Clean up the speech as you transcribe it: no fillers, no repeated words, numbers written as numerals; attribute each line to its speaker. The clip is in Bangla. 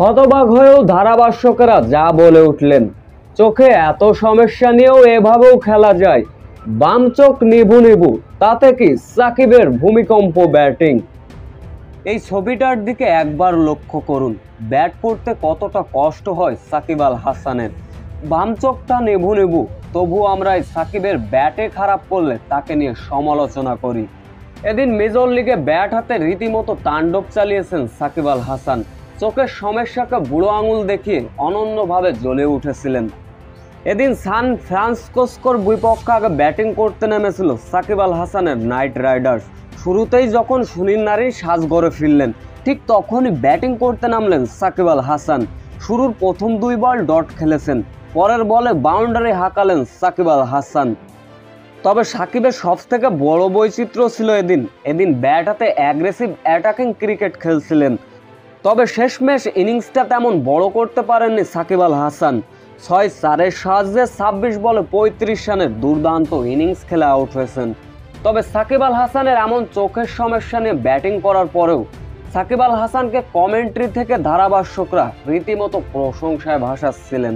Speaker 1: হতবাক হয়েও ধারাভাষ্যকেরা যা বলে উঠলেন, চোখে এত সমস্যা নিয়েও এভাবেও খেলা যায়, বাম চোখ নিভু নিভু, তাতে কি সাকিবের ভূমিকম্প ব্যাটিং। এই ছবিটার দিকে একবার লক্ষ্য করুন, ব্যাট করতে কতটা কষ্ট হয় সাকিব আল হাসানের। বাম চোখটা নেভু নেভু, তবু আমরা সাকিবের ব্যাটে খারাপ করলে তাকে নিয়ে সমালোচনা করি। এদিন মেজর লিগে ব্যাট হাতে রীতিমতো তাণ্ডব চালিয়েছেন সাকিব আল হাসান। চোখের সমস্যাকে বুড়ো আঙুল দেখিয়ে অনন্যভাবে জ্বলে উঠেছিলেন। এদিন সান ফ্রান্সকোর বিপক্ষে আগে ব্যাটিং করতে নেমেছিল সাকিব আল হাসানের নাইট রাইডার্স। শুরুতেই যখন সুনীল নারিন সাজ গড়ে ফিরলেন, ঠিক তখনই ব্যাটিং করতে নামলেন সাকিব আল হাসান। শুরুর প্রথম 2 বল ডট খেলেছেন, পরের বলে বাউন্ডারি হাঁকালেন সাকিব আল হাসান। তবে সাকিবের সবথেকে বড় বৈচিত্র্য ছিল এদিন ব্যাট হাতে অ্যাগ্রেসিভ অ্যাটাকিং ক্রিকেট খেলছিলেন। তবে শেষমেশ ইনিংসটা তেমন বড় করতে পারেননি সাকিব আল হাসান। 6-4-এর সাহায্যে 26 বলে 35 রানের দুর্দান্ত ইনিংস খেলে আউট হয়েছেন। তবে সাকিব আল হাসানের এমন চোখের সমস্যা নিয়ে ব্যাটিং করার পরেও সাকিব আল হাসানকে কমেন্ট্রি থেকে ধারাভাষ্যকরা রীতিমতো প্রশংসায় ভাসাচ্ছিলেন।